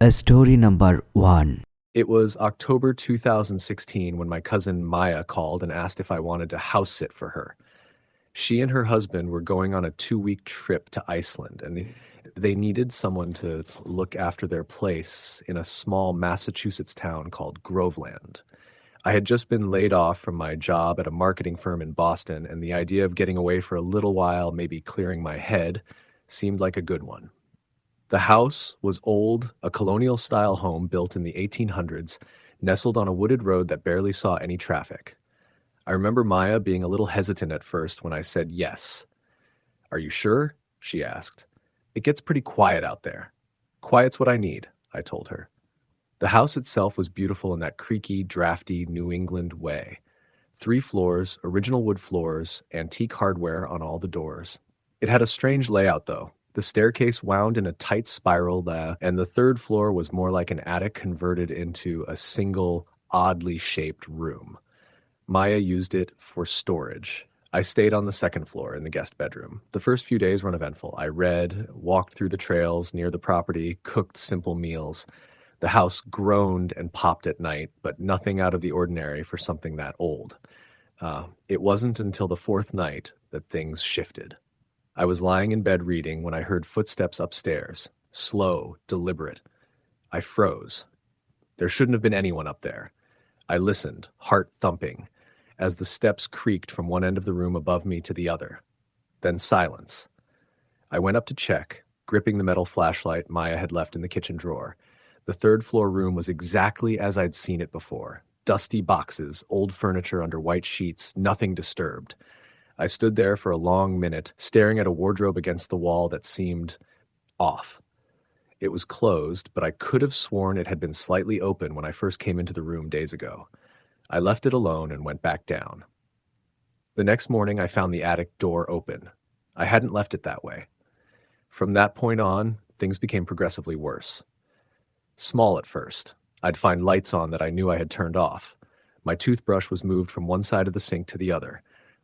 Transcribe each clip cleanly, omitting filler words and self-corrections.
Story number 1. It was October 2016 when my cousin Maya called and asked if I wanted to house sit for her. She and her husband were going on a 2-week trip to Iceland, and they needed someone to look after their place in a small Massachusetts town called Groveland. I had just been laid off from my job at a marketing firm in Boston, and the idea of getting away for a little while, maybe clearing my head, seemed like a good one. The house was old, a colonial-style home built in the 1800s, nestled on a wooded road that barely saw any traffic. I remember Maya being a little hesitant at first when I said yes. "Are you sure?" she asked. "It gets pretty quiet out there." "Quiet's what I need," I told her. The house itself was beautiful in that creaky, drafty New England way. 3 floors, original wood floors, antique hardware on all the doors. It had a strange layout, though. The staircase wound in a tight spiral, and the 3rd floor was more like an attic converted into a single, oddly shaped room. Maya used it for storage. I stayed on the 2nd floor in the guest bedroom. The first few days were uneventful. I read, walked through the trails near the property, cooked simple meals. The house groaned and popped at night, but nothing out of the ordinary for something that old. It wasn't until the 4th night that things shifted. I was lying in bed reading when I heard footsteps upstairs, slow, deliberate. I froze. There shouldn't have been anyone up there. I listened, heart thumping, as the steps creaked from one end of the room above me to the other. Then silence. I went up to check, gripping the metal flashlight Maya had left in the kitchen drawer. The 3rd floor room was exactly as I'd seen it before. Dusty boxes, old furniture under white sheets, nothing disturbed. I stood there for a long minute, staring at a wardrobe against the wall that seemed off. It was closed, but I could have sworn it had been slightly open when I first came into the room days ago. I left it alone and went back down. The next morning, I found the attic door open. I hadn't left it that way. From that point on, things became progressively worse. Small at first. I'd find lights on that I knew I had turned off. My toothbrush was moved from one side of the sink to the other.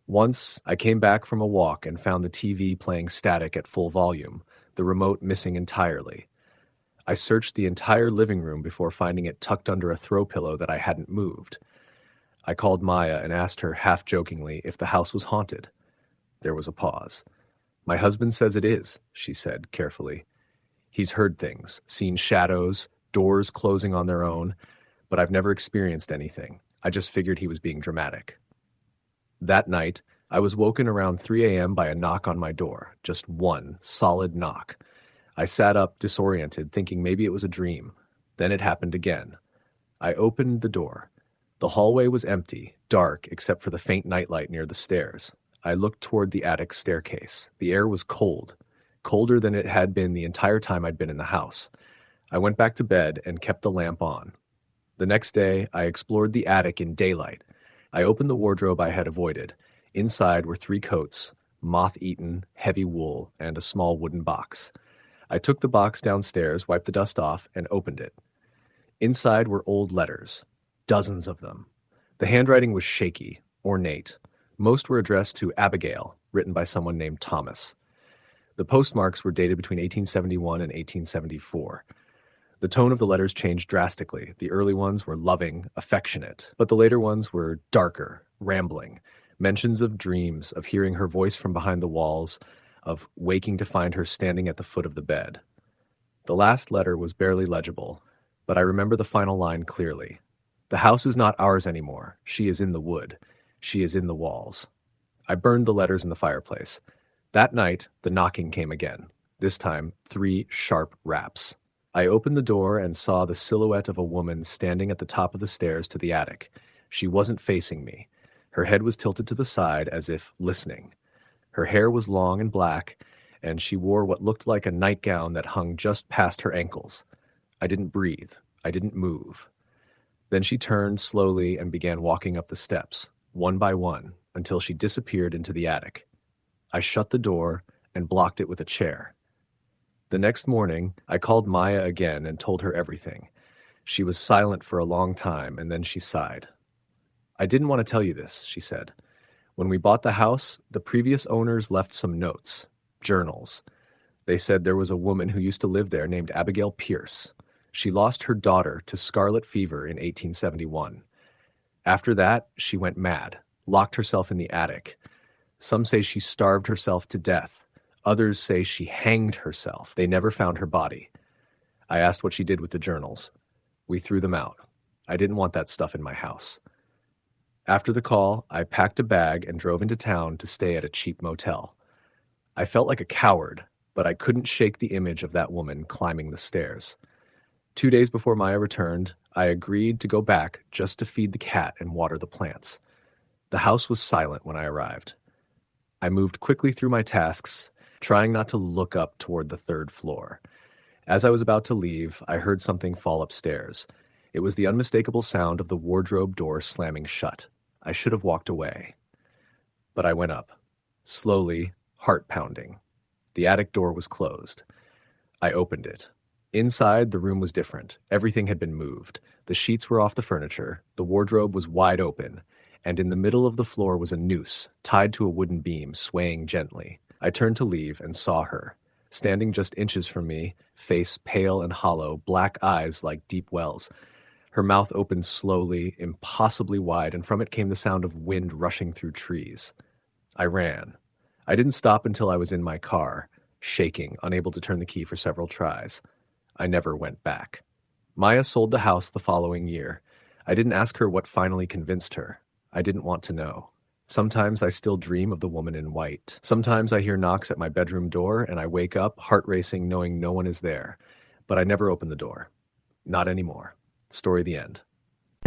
Once, I came back from a walk and found the TV playing static at full volume, the remote missing entirely. I searched the entire living room before finding it tucked under a throw pillow that I hadn't moved. I called Maya and asked her half-jokingly if the house was haunted. There was a pause. "My husband says it is," she said carefully. "He's heard things, seen shadows, doors closing on their own, but I've never experienced anything. I just figured he was being dramatic." That night, I was woken around 3 a.m. by a knock on my door, just one solid knock. I sat up, disoriented, thinking maybe it was a dream. Then it happened again. I opened the door. The hallway was empty, dark, except for the faint nightlight near the stairs. I looked toward the attic staircase. The air was cold, colder than it had been the entire time I'd been in the house. I went back to bed and kept the lamp on. The next day, I explored the attic in daylight. I opened the wardrobe I had avoided. Inside were 3 coats, moth-eaten, heavy wool, and a small wooden box. I took the box downstairs, wiped the dust off, and opened it. Inside were old letters, dozens of them. The handwriting was shaky, ornate. Most were addressed to Abigail, written by someone named Thomas. The postmarks were dated between 1871 and 1874. The tone of the letters changed drastically. The early ones were loving, affectionate, but the later ones were darker, rambling. Mentions of dreams, of hearing her voice from behind the walls, of waking to find her standing at the foot of the bed. The last letter was barely legible, but I remember the final line clearly. "The house is not ours anymore. She is in the wood. She is in the walls." I burned the letters in the fireplace. That night, the knocking came again. This time, 3 sharp raps. I opened the door and saw the silhouette of a woman standing at the top of the stairs to the attic. She wasn't facing me. Her head was tilted to the side as if listening. Her hair was long and black, and she wore what looked like a nightgown that hung just past her ankles. I didn't breathe. I didn't move. Then she turned slowly and began walking up the steps, one by one, until she disappeared into the attic. I shut the door and blocked it with a chair. The next morning, I called Maya again and told her everything. She was silent for a long time, and then she sighed. "I didn't want to tell you this," she said. "When we bought the house, the previous owners left some notes, journals. They said there was a woman who used to live there named Abigail Pierce. She lost her daughter to scarlet fever in 1871. After that, she went mad, locked herself in the attic. Some say she starved herself to death. Others say she hanged herself. They never found her body. I asked what she did with the journals. We threw them out. I didn't want that stuff in my house. After the call, I packed a bag and drove into town to stay at a cheap motel. I felt like a coward, but I couldn't shake the image of that woman climbing the stairs. 2 days before Maya returned, I agreed to go back just to feed the cat and water the plants. The house was silent when I arrived. I moved quickly through my tasks, trying not to look up toward the third floor. As I was about to leave, I heard something fall upstairs. It was the unmistakable sound of the wardrobe door slamming shut. I should have walked away. But I went up, slowly, heart pounding. The attic door was closed. I opened it. Inside, the room was different. Everything had been moved. The sheets were off the furniture. The wardrobe was wide open. And in the middle of the floor was a noose, tied to a wooden beam, swaying gently. I turned to leave and saw her, standing just inches from me, face pale and hollow, black eyes like deep wells. Her mouth opened slowly, impossibly wide, and from it came the sound of wind rushing through trees. I ran. I didn't stop until I was in my car, shaking, unable to turn the key for several tries. I never went back. Maya sold the house the following year. I didn't ask her what finally convinced her. I didn't want to know. Sometimes I still dream of the woman in white. Sometimes I hear knocks at my bedroom door and I wake up, heart racing, knowing no one is there. But I never open the door. Not anymore. Story the end.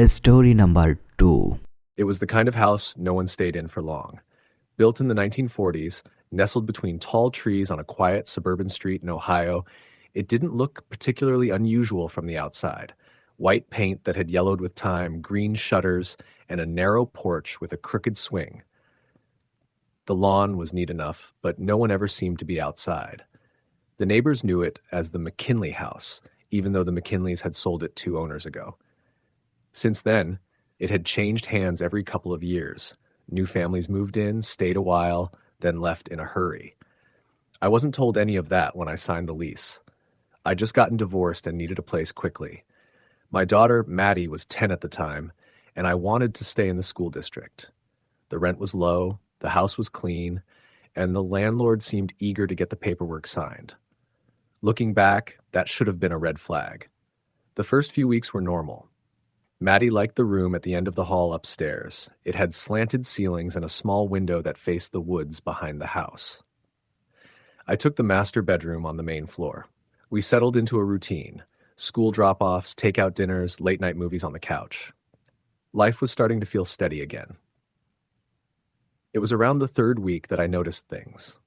Story number 2. It was the kind of house no one stayed in for long. Built in the 1940s, nestled between tall trees on a quiet suburban street in Ohio, it didn't look particularly unusual from the outside. White paint that had yellowed with time, green shutters, and a narrow porch with a crooked swing. The lawn was neat enough, but no one ever seemed to be outside. The neighbors knew it as the McKinley house, even though the McKinleys had sold it 2 owners ago. Since then, it had changed hands every couple of years. New families moved in, stayed a while, then left in a hurry. I wasn't told any of that when I signed the lease. I'd just gotten divorced and needed a place quickly. My daughter, Maddie, was 10 at the time, and I wanted to stay in the school district. The rent was low, the house was clean, and the landlord seemed eager to get the paperwork signed. Looking back, that should have been a red flag. The first few weeks were normal. Maddie liked the room at the end of the hall upstairs. It had slanted ceilings and a small window that faced the woods behind the house. I took the master bedroom on the main floor. We settled into a routine. School drop-offs, takeout dinners, late-night movies on the couch. Life was starting to feel steady again. It was around the 3rd week that I noticed things.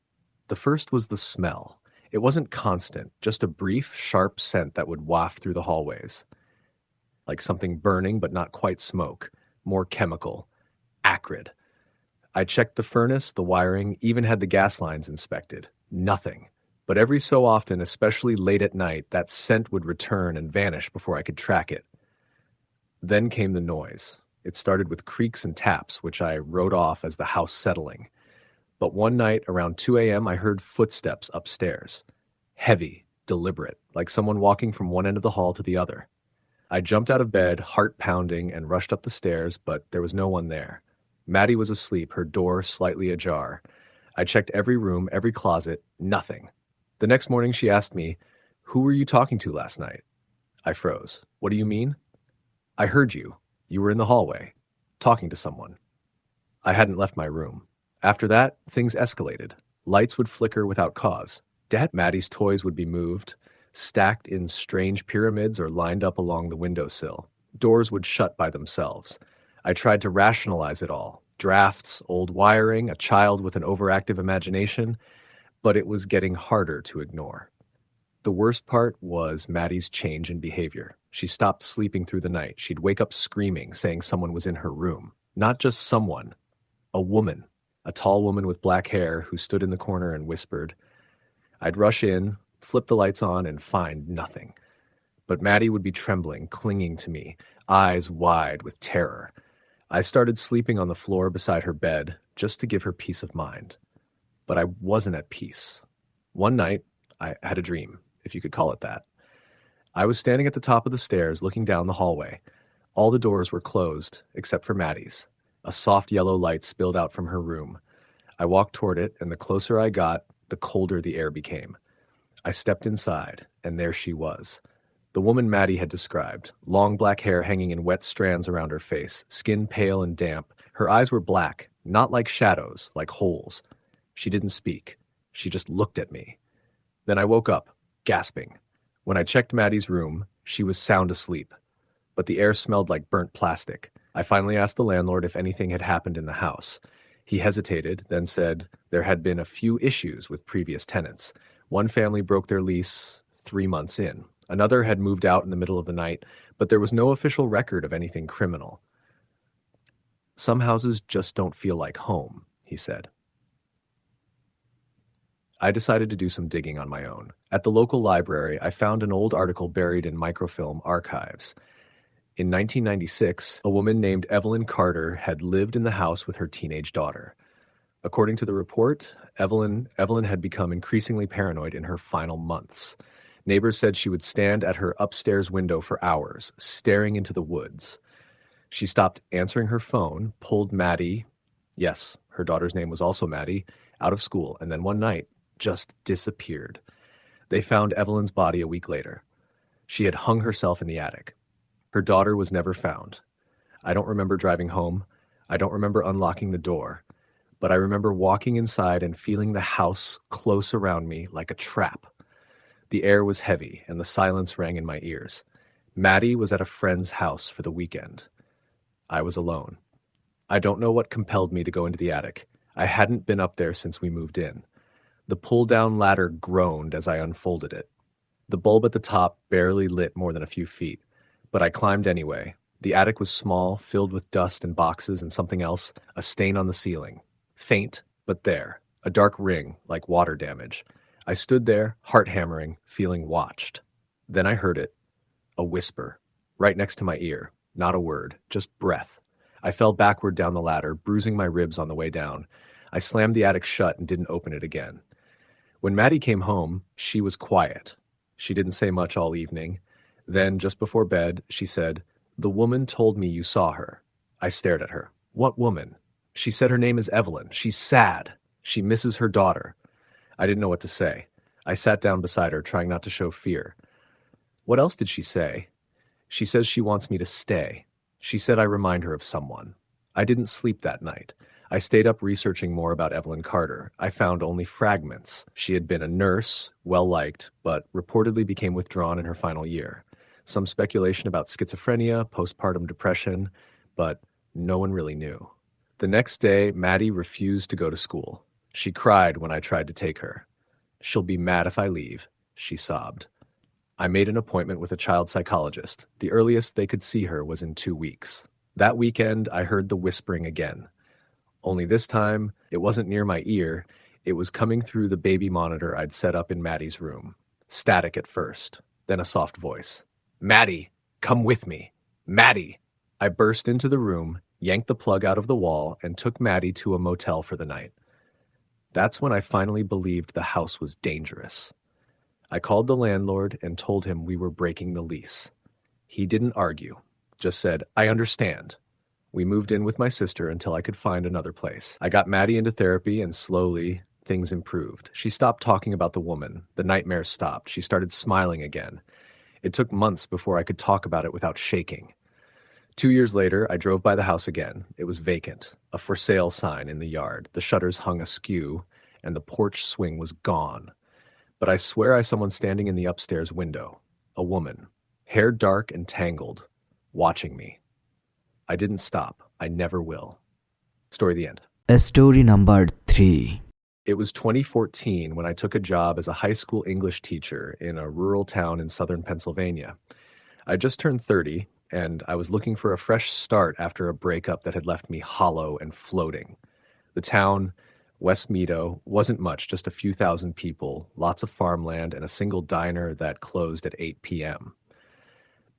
The first was the smell. It wasn't constant, just a brief, sharp scent that would waft through the hallways. Like something burning but not quite smoke, more chemical, acrid. I checked the furnace, the wiring, even had the gas lines inspected. Nothing. But every so often, especially late at night, that scent would return and vanish before I could track it. Then came the noise. It started with creaks and taps, which I wrote off as the house settling. But one night, around 2 a.m., I heard footsteps upstairs. Heavy, deliberate, like someone walking from one end of the hall to the other. I jumped out of bed, heart pounding, and rushed up the stairs, but there was no one there. Maddie was asleep, her door slightly ajar. I checked every room, every closet, nothing. The next morning she asked me, "Who were you talking to last night?" I froze. "What do you mean?" "I heard you. You were in the hallway, talking to someone." I hadn't left my room. After that, things escalated. Lights would flicker without cause. Maddie's toys would be moved, stacked in strange pyramids or lined up along the windowsill. Doors would shut by themselves. I tried to rationalize it all. Drafts, old wiring, a child with an overactive imagination, but it was getting harder to ignore. The worst part was Maddie's change in behavior. She stopped sleeping through the night. She'd wake up screaming, saying someone was in her room. Not just someone, a woman, a tall woman with black hair who stood in the corner and whispered. I'd rush in, flip the lights on, and find nothing. But Maddie would be trembling, clinging to me, eyes wide with terror. I started sleeping on the floor beside her bed just to give her peace of mind. But I wasn't at peace. One night, I had a dream, if you could call it that. I was standing at the top of the stairs looking down the hallway. All the doors were closed, except for Maddie's. A soft yellow light spilled out from her room. I walked toward it, and the closer I got, the colder the air became. I stepped inside, and there she was. The woman Maddie had described, long black hair hanging in wet strands around her face, skin pale and damp. Her eyes were black, not like shadows, like holes. She didn't speak. She just looked at me. Then I woke up, gasping. When I checked Maddie's room, she was sound asleep, but the air smelled like burnt plastic. I finally asked the landlord if anything had happened in the house. He hesitated, then said there had been a few issues with previous tenants. One family broke their lease 3 months in. Another had moved out in the middle of the night, but there was no official record of anything criminal. Some houses just don't feel like home, he said. I decided to do some digging on my own. At the local library, I found an old article buried in microfilm archives. In 1996, a woman named Evelyn Carter had lived in the house with her teenage daughter. According to the report, Evelyn had become increasingly paranoid in her final months. Neighbors said she would stand at her upstairs window for hours, staring into the woods. She stopped answering her phone, pulled Maddie, yes, her daughter's name was also Maddie, out of school, and then one night just disappeared. They found Evelyn's body a week later. She had hung herself in the attic. Her daughter was never found. I don't remember driving home. I don't remember unlocking the door. But I remember walking inside and feeling the house close around me like a trap. The air was heavy and the silence rang in my ears. Maddie was at a friend's house for the weekend. I was alone. I don't know what compelled me to go into the attic. I hadn't been up there since we moved in. The pull-down ladder groaned as I unfolded it. The bulb at the top barely lit more than a few feet, but I climbed anyway. The attic was small, filled with dust and boxes and something else, a stain on the ceiling. Faint, but there, a dark ring, like water damage. I stood there, heart hammering, feeling watched. Then I heard it, a whisper, right next to my ear. Not a word, just breath. I fell backward down the ladder, bruising my ribs on the way down. I slammed the attic shut and didn't open it again. When Maddie came home, she was quiet. She didn't say much all evening. Then, just before bed, she said, "The woman told me you saw her." I stared at her. "What woman?" She said her name is Evelyn. She's sad. She misses her daughter. I didn't know what to say. I sat down beside her, trying not to show fear. "What else did she say?" "She says she wants me to stay. She said I remind her of someone." I didn't sleep that night. I stayed up researching more about Evelyn Carter. I found only fragments. She had been a nurse, well-liked, but reportedly became withdrawn in her final year. Some speculation about schizophrenia, postpartum depression, but no one really knew. The next day, Maddie refused to go to school. She cried when I tried to take her. "She'll be mad if I leave," she sobbed. I made an appointment with a child psychologist. The earliest they could see her was in 2 weeks. That weekend, I heard the whispering again. Only this time, it wasn't near my ear. It was coming through the baby monitor I'd set up in Maddie's room. Static at first, then a soft voice. "Maddie, come with me. Maddie!" I burst into the room, yanked the plug out of the wall, and took Maddie to a motel for the night. That's when I finally believed the house was dangerous. I called the landlord and told him we were breaking the lease. He didn't argue, just said, "I understand." We moved in with my sister until I could find another place. I got Maddie into therapy, and slowly, things improved. She stopped talking about the woman. The nightmares stopped. She started smiling again. It took months before I could talk about it without shaking. 2 years later, I drove by the house again. It was vacant, a for sale sign in the yard. The shutters hung askew, and the porch swing was gone. But I swear I saw someone standing in the upstairs window. A woman, hair dark and tangled, watching me. I didn't stop. I never will. Story the end. Story number 3. It was 2014 when I took a job as a high school English teacher in a rural town in southern Pennsylvania. I just turned 30, and I was looking for a fresh start after a breakup that had left me hollow and floating. The town, West Meadow, wasn't much, just a few thousand people, lots of farmland, and a single diner that closed at 8 p.m.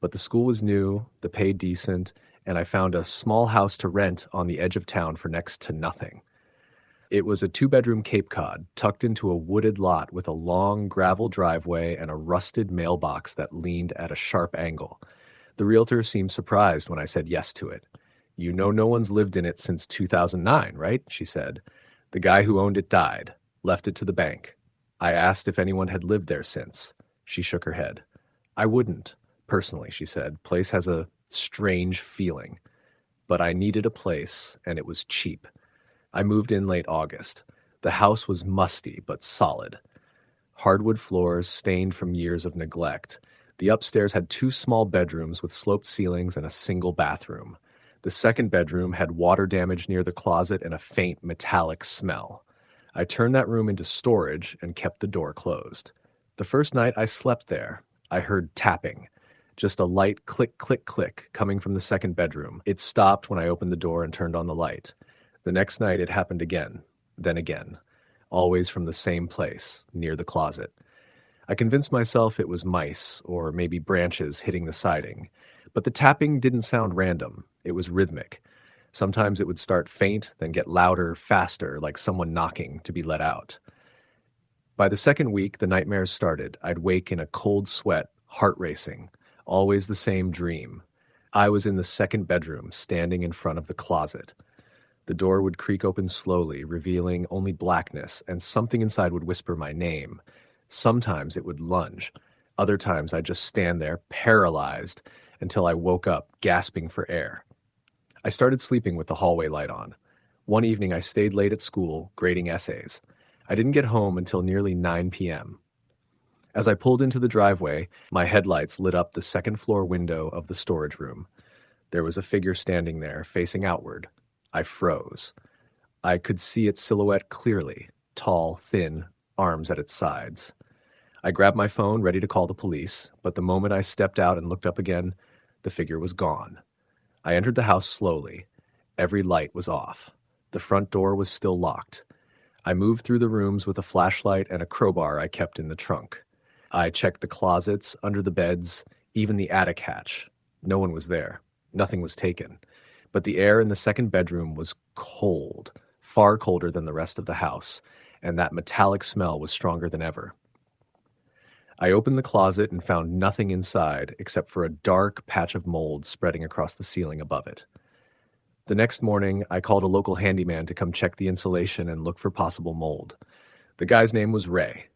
But the school was new, the pay decent, and I found a small house to rent on the edge of town for next to nothing. It was a two-bedroom Cape Cod, tucked into a wooded lot with a long gravel driveway and a rusted mailbox that leaned at a sharp angle. The realtor seemed surprised when I said yes to it. "You know no one's lived in it since 2009, right?" she said. "The guy who owned it died, left it to the bank." I asked if anyone had lived there since. She shook her head. "I wouldn't, personally," she said. "Place has a strange feeling. But I needed a place, and it was cheap. I moved in late August. The house was musty but solid. Hardwood floors stained from years of neglect. The upstairs had two small bedrooms with sloped ceilings and a single bathroom. The second bedroom had water damage near the closet and a faint metallic smell. I turned that room into storage and kept the door closed. The first night I slept there, I heard tapping. Just a light click, click, click coming from the second bedroom. It stopped when I opened the door and turned on the light. The next night it happened again, then again, always from the same place, near the closet. I convinced myself it was mice, or maybe branches hitting the siding. But the tapping didn't sound random, it was rhythmic. Sometimes it would start faint, then get louder, faster, like someone knocking to be let out. By the second week, the nightmares started. I'd wake in a cold sweat, heart racing, always the same dream. I was in the second bedroom, standing in front of the closet. The door would creak open slowly, revealing only blackness, and something inside would whisper my name. Sometimes it would lunge. Other times I'd just stand there, paralyzed, until I woke up, gasping for air. I started sleeping with the hallway light on. One evening I stayed late at school, grading essays. I didn't get home until nearly 9 p.m. As I pulled into the driveway, my headlights lit up the second-floor window of the storage room. There was a figure standing there, facing outward. I froze. I could see its silhouette clearly, tall, thin, arms at its sides. I grabbed my phone, ready to call the police, but the moment I stepped out and looked up again, the figure was gone. I entered the house slowly. Every light was off. The front door was still locked. I moved through the rooms with a flashlight and a crowbar I kept in the trunk. I checked the closets, under the beds, even the attic hatch. No one was there. Nothing was taken. But the air in the second bedroom was cold, far colder than the rest of the house, and that metallic smell was stronger than ever. I opened the closet and found nothing inside except for a dark patch of mold spreading across the ceiling above it. The next morning, I called a local handyman to come check the insulation and look for possible mold. The guy's name was Ray.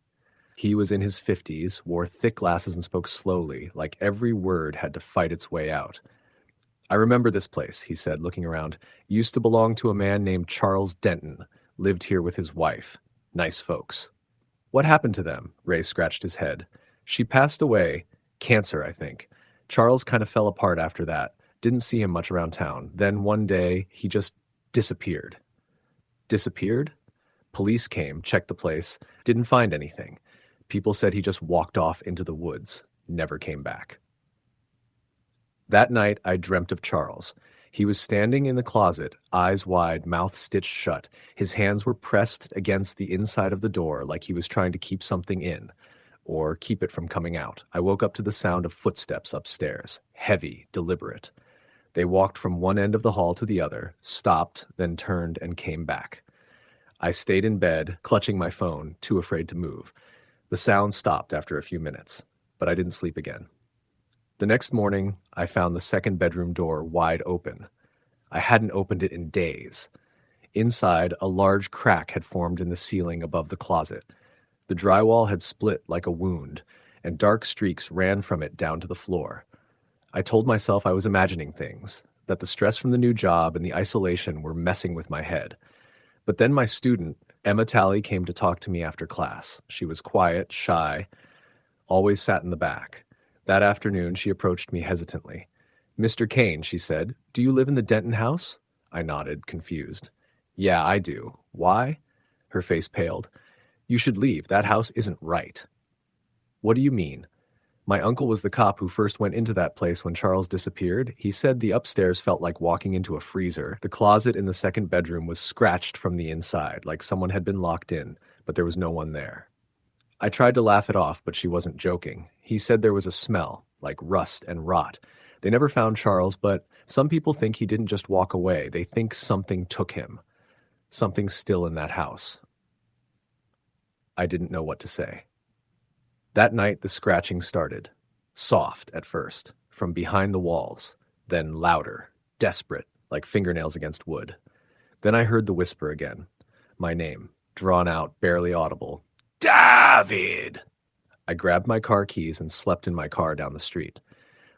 He was in his 50s, wore thick glasses and spoke slowly, like every word had to fight its way out. "I remember this place," he said, looking around. "Used to belong to a man named Charles Denton. Lived here with his wife. Nice folks." "What happened to them?" Ray scratched his head. "She passed away. Cancer, I think. Charles kind of fell apart after that. Didn't see him much around town. Then one day, he just disappeared." Disappeared? Police came, checked the place. Didn't find anything. People said he just walked off into the woods. Never came back. That night, I dreamt of Charles. He was standing in the closet, eyes wide, mouth stitched shut. His hands were pressed against the inside of the door like he was trying to keep something in, or keep it from coming out. I woke up to the sound of footsteps upstairs, heavy, deliberate. They walked from one end of the hall to the other, stopped, then turned and came back. I stayed in bed, clutching my phone, too afraid to move. The sound stopped after a few minutes, but I didn't sleep again. The next morning, I found the second bedroom door wide open. I hadn't opened it in days. Inside, a large crack had formed in the ceiling above the closet. The drywall had split like a wound, and dark streaks ran from it down to the floor. I told myself I was imagining things, that the stress from the new job and the isolation were messing with my head. But then my student, Emma Talley, came to talk to me after class. She was quiet, shy, always sat in the back. That afternoon, she approached me hesitantly. "Mr. Kane," she said, "do you live in the Denton house?" I nodded, confused. "Yeah, I do. Why?" Her face paled. "You should leave. That house isn't right." "What do you mean?" "My uncle was the cop who first went into that place when Charles disappeared. He said the upstairs felt like walking into a freezer. The closet in the second bedroom was scratched from the inside, like someone had been locked in, but there was no one there." I tried to laugh it off, but she wasn't joking. He said there was a smell, like rust and rot. They never found Charles, but some people think he didn't just walk away. They think something took him. Something's still in that house. I didn't know what to say. That night, the scratching started. Soft at first, from behind the walls, then louder, desperate, like fingernails against wood. Then I heard the whisper again. My name, drawn out, barely audible. David! I grabbed my car keys and slept in my car down the street.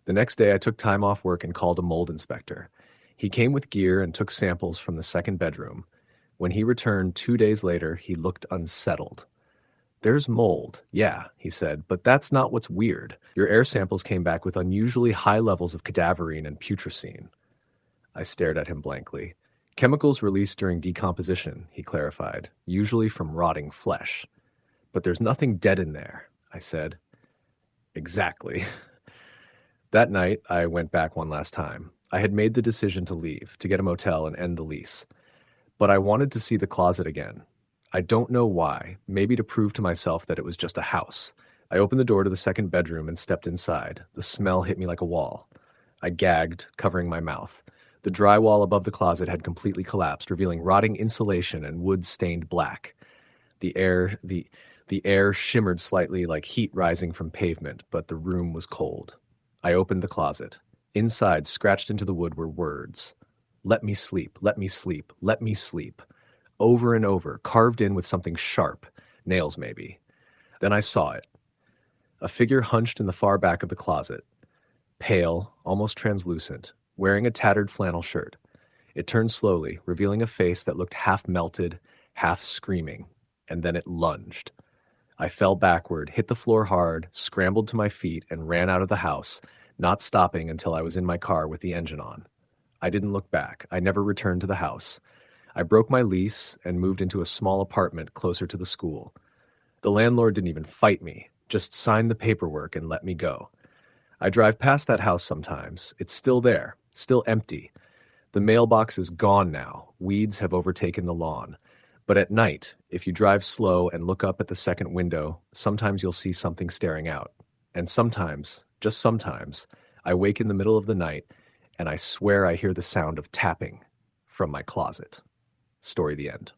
The next day, I took time off work and called a mold inspector. He came with gear and took samples from the second bedroom. When he returned 2 days later, he looked unsettled. There's mold, yeah, he said, but that's not what's weird. Your air samples came back with unusually high levels of cadaverine and putrescine. I stared at him blankly. Chemicals released during decomposition, he clarified, usually from rotting flesh. But there's nothing dead in there, I said. Exactly. That night, I went back one last time. I had made the decision to leave, to get a motel and end the lease. But I wanted to see the closet again. I don't know why, maybe to prove to myself that it was just a house. I opened the door to the second bedroom and stepped inside. The smell hit me like a wall. I gagged, covering my mouth. The drywall above the closet had completely collapsed, revealing rotting insulation and wood stained black. The air shimmered slightly like heat rising from pavement, but the room was cold. I opened the closet. Inside, scratched into the wood, were words. Let me sleep, let me sleep, let me sleep. Over and over, carved in with something sharp, nails maybe. Then I saw it. A figure hunched in the far back of the closet. Pale, almost translucent, wearing a tattered flannel shirt. It turned slowly, revealing a face that looked half melted, half screaming, and then it lunged. I fell backward, hit the floor hard, scrambled to my feet, and ran out of the house, not stopping until I was in my car with the engine on. I didn't look back. I never returned to the house. I broke my lease and moved into a small apartment closer to the school. The landlord didn't even fight me, just signed the paperwork and let me go. I drive past that house sometimes. It's still there, still empty. The mailbox is gone now. Weeds have overtaken the lawn. But at night, if you drive slow and look up at the second window, sometimes you'll see something staring out. And sometimes, just sometimes, I wake in the middle of the night and I swear I hear the sound of tapping from my closet. Story the end.